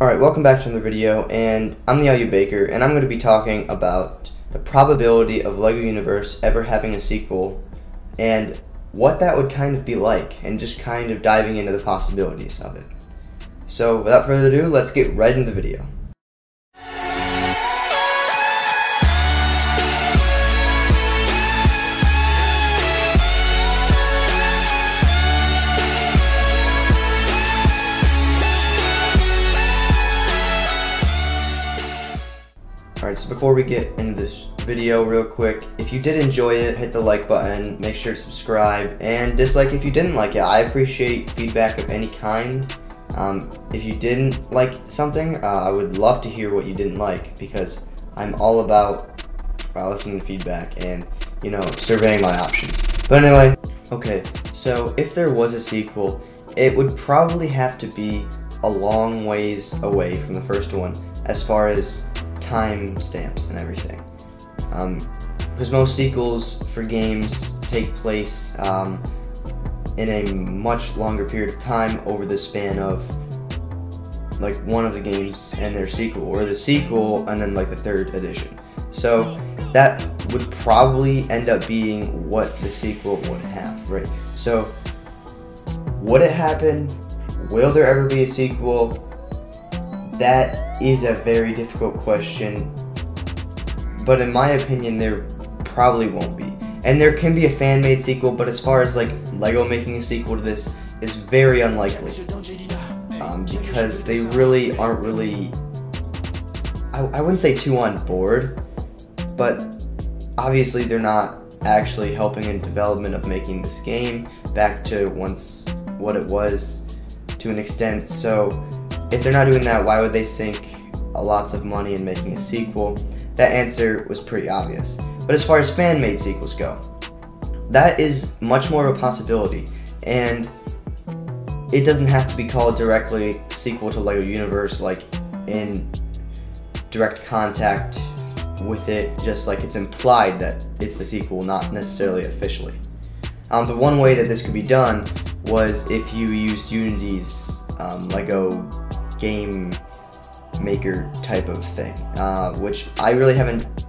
Alright, welcome back to another video, and I'm the LU Baker, and I'm going to be talking about the probability of LEGO Universe ever having a sequel, and what that would kind of be like, and just kind of diving into the possibilities of it. So, without further ado, let's get right into the video. Alright, so before we get into this video real quick, if you did enjoy it, hit the like button, make sure to subscribe, and dislike if you didn't like it. I appreciate feedback of any kind. If you didn't like something, I would love to hear what you didn't like, because I'm all about listening to feedback and, you know, surveying my options. But anyway, okay, so if there was a sequel, it would probably have to be a long ways away from the first one, as far as time stamps and everything, because most sequels for games take place in a much longer period of time over the span of like one of the games and their sequel, or the sequel and then like the third edition. So that would probably end up being what the sequel would have, right? So would it happen? Will there ever be a sequel? That is a very difficult question, but in my opinion there probably won't be. And there can be a fan-made sequel, but as far as like LEGO making a sequel to this is very unlikely, because they really aren't really, I wouldn't say too on board, but obviously they're not actually helping in development of making this game back to once what it was to an extent. So if they're not doing that, why would they sink lots of money in making a sequel? That answer was pretty obvious. But as far as fan-made sequels go, that is much more of a possibility, and it doesn't have to be called directly sequel to LEGO Universe, like in direct contact with it, just like it's implied that it's the sequel, not necessarily officially. But one way that this could be done was if you used Unity's LEGO game maker type of thing, which I really haven't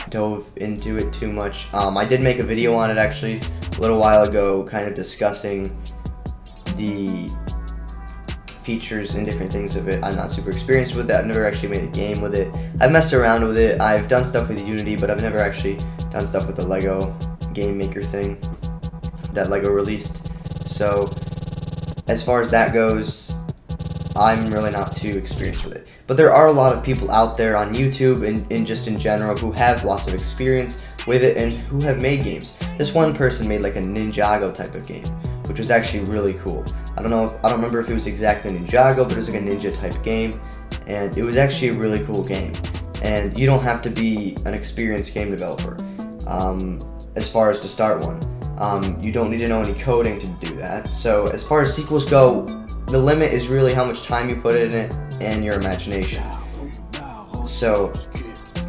dove into it too much. I did make a video on it actually a little while ago, kind of discussing the features and different things of it. I'm not super experienced with that. I've never actually made a game with it. I've messed around with it. I've done stuff with Unity, but I've never actually done stuff with the LEGO game maker thing that LEGO released. So as far as that goes, I'm really not too experienced with it. But there are a lot of people out there on YouTube and just in general who have lots of experience with it and who have made games. This one person made like a Ninjago type of game, which was actually really cool. I don't remember if it was exactly Ninjago, but it was like a ninja type game, and it was actually a really cool game. And you don't have to be an experienced game developer as far as to start one. You don't need to know any coding to do that. So as far as sequels go, the limit is really how much time you put in it and your imagination. So,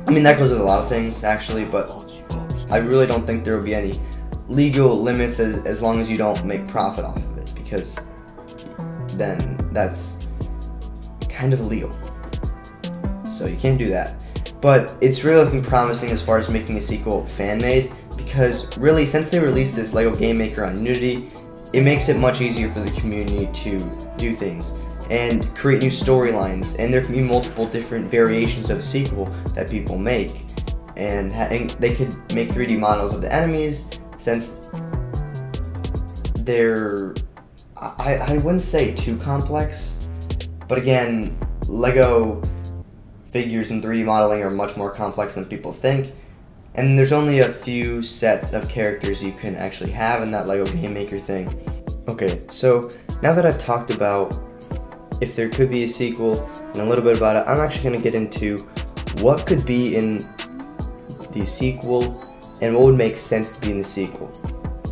I mean, that goes with a lot of things actually, but I really don't think there will be any legal limits as long as you don't make profit off of it, because then that's kind of illegal. So you can't do that. But it's really looking promising as far as making a sequel fan-made, because really since they released this LEGO Game Maker on Unity, it makes it much easier for the community to do things and create new storylines, and there can be multiple different variations of a sequel that people make, and they could make 3D models of the enemies, since they're, I wouldn't say too complex, but again, LEGO figures and 3D modeling are much more complex than people think. And there's only a few sets of characters you can actually have in that LEGO Game Maker thing. Okay, so now that I've talked about if there could be a sequel and a little bit about it, I'm actually going to get into what could be in the sequel and what would make sense to be in the sequel.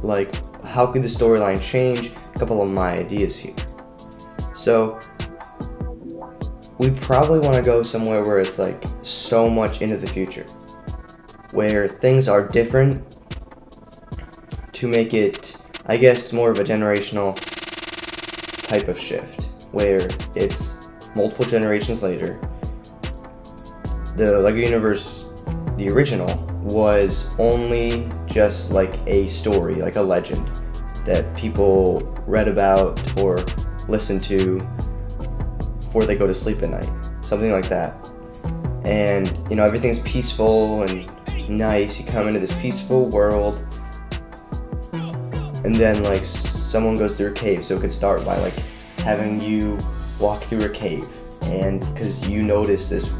Like, how could the storyline change? A couple of my ideas here. So, we probably want to go somewhere where it's like so much into the future, where things are different to make it, I guess, more of a generational type of shift, where it's multiple generations later, the LEGO Universe, the original, was only just like a story, like a legend that people read about or listened to before they go to sleep at night, something like that. And you know, everything's peaceful and nice. You come into this peaceful world, and then like someone goes through a cave. So it could start by like having you walk through a cave, and because you notice this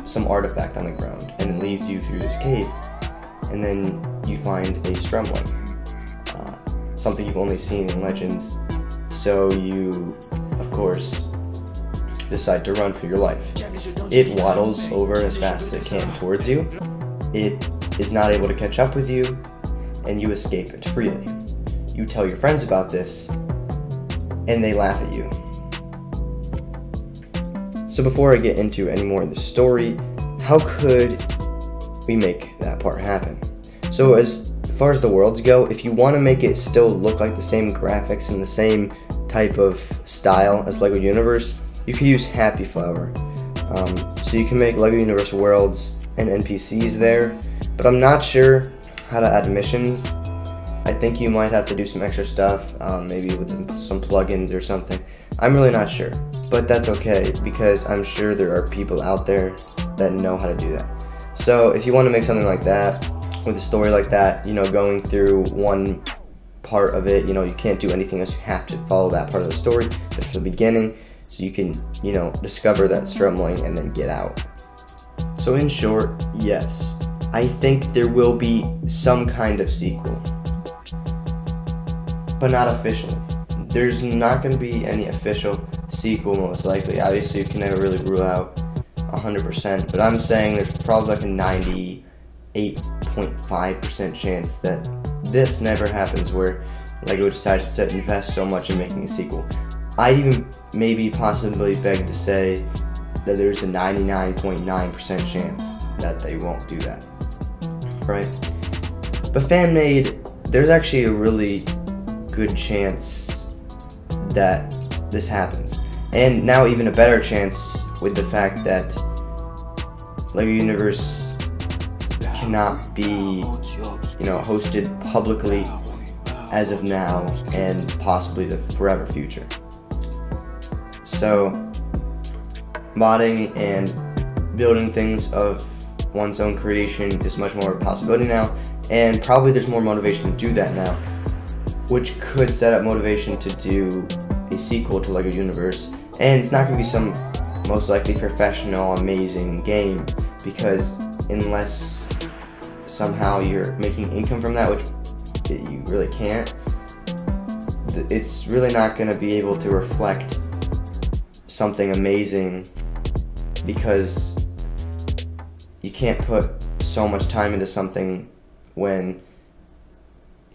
some artifact on the ground, and it leads you through this cave, and then you find a Stremling, something you've only seen in Legends. So you, of course, decide to run for your life. It waddles over as fast as it can towards you. It is not able to catch up with you, and you escape it freely. You tell your friends about this, and they laugh at you. So before I get into any more of the story, how could we make that part happen? So as far as the worlds go, if you want to make it still look like the same graphics and the same type of style as LEGO Universe, you could use Happy Flower. So you can make LEGO Universe worlds and NPCs there, but I'm not sure how to add missions. I think you might have to do some extra stuff, maybe with some plugins or something. I'm really not sure, but that's okay, because I'm sure there are people out there that know how to do that. So if you want to make something like that, with a story like that, you know, going through one part of it, you know, you can't do anything else, you have to follow that part of the story from the beginning, so you can, you know, discover that Stremling and then get out. So in short, yes, I think there will be some kind of sequel, but not officially. There's not going to be any official sequel, most likely. Obviously, you can never really rule out 100%, but I'm saying there's probably like a 98.5% chance that this never happens, where LEGO decides to invest so much in making a sequel. I'd even maybe possibly beg to say that there's a 99.9% chance that they won't do that, right? But fan-made, there's actually a really good chance that this happens, and now even a better chance with the fact that LEGO Universe cannot be, you know, hosted publicly as of now and possibly the forever future. So modding and building things of one's own creation is much more of a possibility now, and probably there's more motivation to do that now, which could set up motivation to do a sequel to LEGO Universe. And it's not going to be some most likely professional, amazing game, because unless somehow you're making income from that, which you really can't, it's really not going to be able to reflect something amazing, because you can't put so much time into something when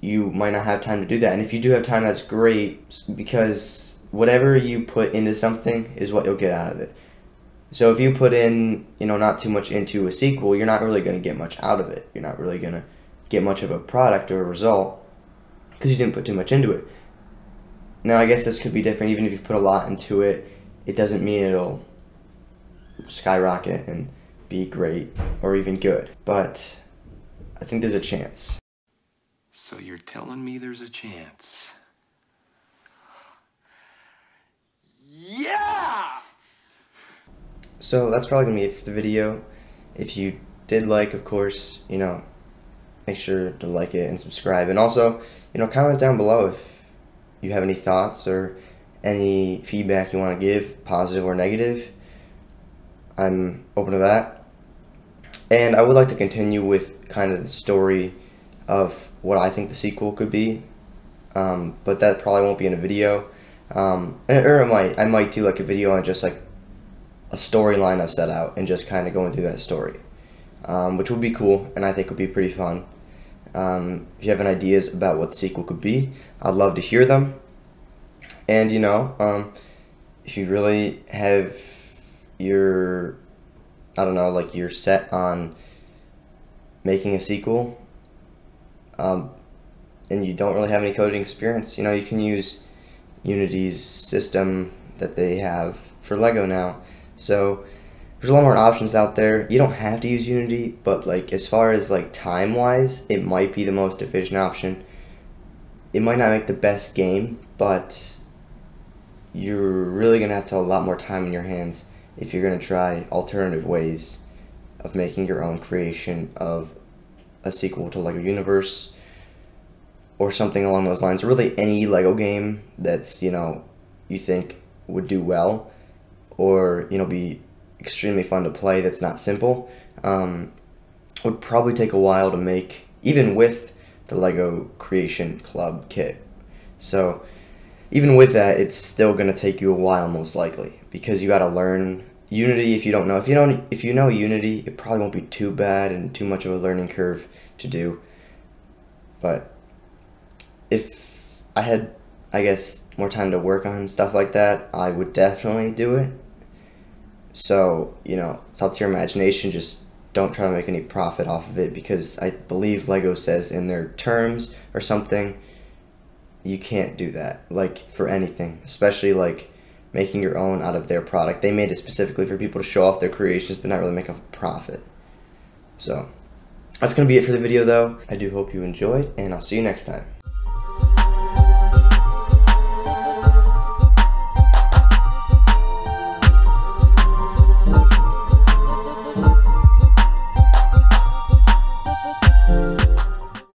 you might not have time to do that. And if you do have time, that's great, because whatever you put into something is what you'll get out of it. So if you put in, you know, not too much into a sequel, you're not really going to get much out of it. You're not really going to get much of a product or a result, because you didn't put too much into it. Now, I guess this could be different. Even if you put a lot into it, it doesn't mean it'll skyrocket and be great or even good. But I think there's a chance. So you're telling me there's a chance? Yeah! So that's probably going to be it for the video. If you did like, of course, you know, make sure to like it and subscribe. And also, you know, comment down below if you have any thoughts or any feedback you want to give, positive or negative. I'm open to that. And I would like to continue with kind of the story of what I think the sequel could be. But that probably won't be in a video. Or I might do like a video on just like a storyline I've set out and just kind of going through that story, which would be cool, and I think would be pretty fun. If you have any ideas about what the sequel could be, I'd love to hear them. And you know, if you really have your, I don't know, like you're set on making a sequel, and you don't really have any coding experience, you know, you can use Unity's system that they have for Lego now. So there's a lot more options out there. You don't have to use Unity, but like as far as like time wise, it might be the most efficient option. It might not make the best game, but you're really gonna have to have a lot more time in your hands if you're gonna try alternative ways of making your own creation of a sequel to Lego Universe or something along those lines. Really any Lego game that's, you know, you think would do well or, you know, be extremely fun to play that's not simple, would probably take a while to make, even with the Lego Creation Club kit. So even with that, it's still going to take you a while most likely, because you got to learn Unity. If you don't know, if you know Unity, it probably won't be too bad and too much of a learning curve to do. But if I had, I guess, more time to work on stuff like that, I would definitely do it. So, you know, it's up to your imagination. Just don't try to make any profit off of it, because I believe Lego says in their terms or something, you can't do that, like, for anything, especially like making your own out of their product. They made it specifically for people to show off their creations but not really make a profit. So that's gonna be it for the video though. I do hope you enjoyed, and I'll see you next time.